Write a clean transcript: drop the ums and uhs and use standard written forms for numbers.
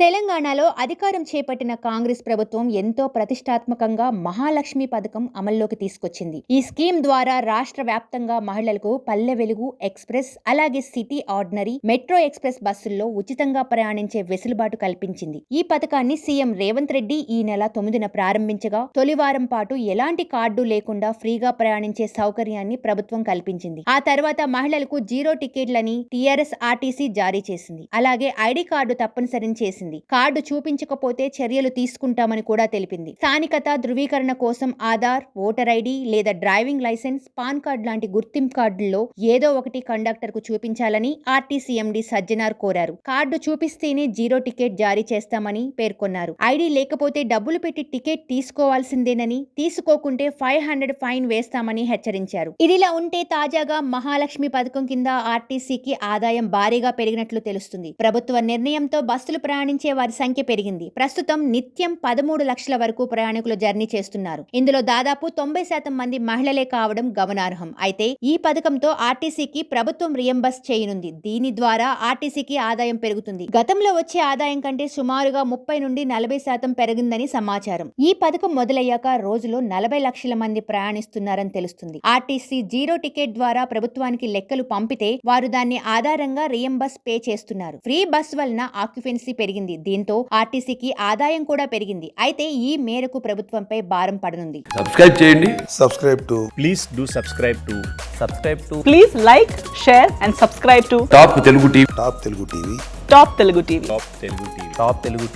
తెలంగాణలో అధికారం చేపట్టిన కాంగ్రెస్ ప్రభుత్వం ఎంతో ప్రతిష్టాత్మకంగా మహాలక్ష్మి పథకం అమల్లోకి తీసుకొచ్చింది. ఈ స్కీమ్ ద్వారా రాష్ట్ర వ్యాప్తంగా మహిళలకు పల్లె వెలుగు ఎక్స్ప్రెస్, అలాగే సిటీ ఆర్డినరీ, మెట్రో ఎక్స్ప్రెస్ బస్సుల్లో ఉచితంగా ప్రయాణించే వెసులుబాటు కల్పించింది. ఈ పథకాన్ని సీఎం రేవంత్ రెడ్డి ఈ నెల 9న ప్రారంభించగా తొలివారం పాటు ఎలాంటి కార్డు లేకుండా ఫ్రీగా ప్రయాణించే సౌకర్యాన్ని ప్రభుత్వం కల్పించింది. ఆ తర్వాత మహిళలకు జీరో టికెట్లని టీఆర్ఎస్ ఆర్టీసీ జారీ చేసింది. అలాగే ఐడి కార్డు తప్పనిసరి చేసింది. కార్డు చూపించకపోతే చర్యలు తీసుకుంటామని కూడా తెలిపింది. స్థానికత ధృవీకరణ కోసం ఆధార్, ఓటర్ ఐడి లేదా డ్రైవింగ్ లైసెన్స్, పాన్ కార్డు లాంటి గుర్తింపు కార్డుల్లో ఏదో ఒకటి కండక్టర్ కు చూపించాలని ఆర్టీసీ ఎండీ సజ్జనార్ కోరారు. కార్డు చూపిస్తేనే జీరో టికెట్ జారీ చేస్తామని పేర్కొన్నారు. ఐడి లేకపోతే డబ్బులు పెట్టి టికెట్ తీసుకోవాల్సిందేనని, తీసుకోకుంటే 500 ఫైన్ వేస్తామని హెచ్చరించారు. ఇదిలా ఉంటే తాజాగా మహాలక్ష్మి పథకం కింద ఆర్టీసీకి ఆదాయం భారీగా పెరిగినట్లు తెలుస్తుంది. ప్రభుత్వ నిర్ణయంతో బస్సులు ప్రయాణించే వారి సంఖ్య పెరిగింది. ప్రస్తుతం నిత్యం 13 లక్షల వరకు ప్రయాణికులు జర్నీ చేస్తున్నారు. ఇందులో దాదాపు 90% మంది మహిళలే కావడం గమనార్హం. అయితే ఈ పథకంతో ఆర్టీసీకి ప్రభుత్వం రియంబర్స్ చేయనుంది. దీని ద్వారా ఆర్టీసీకి ఆదాయం పెరుగుతుంది. గతంలో వచ్చే ఆదాయం కంటే సుమారుగా 30 నుండి 40% పెరిగిందని సమాచారం. ఈ పథకం మొదలయ్యాక రోజులో 40 లక్షల మంది ప్రయాణిస్తున్నారని తెలుస్తుంది. ఆర్టీసీ జీరో టికెట్ ద్వారా ప్రభుత్వానికి లెక్కలు పంపితే వారు దాన్ని ఆధారంగా రియంబర్స్ పే చేస్తున్నారు. ఫ్రీ బస్ వలన ఆక్యుపెన్సీ పెరిగింది. దీంతో ఆర్టీసీకి ఆదాయం కూడా పెరిగింది. అయితే ఈ మేరకు ప్రభుత్వంపై భారం పడనుంది. సబ్స్క్రైబ్ చేయండి. Please do subscribe to Please like, share and subscribe to top Telugu TV. Top Telugu TV. Top Telugu TV.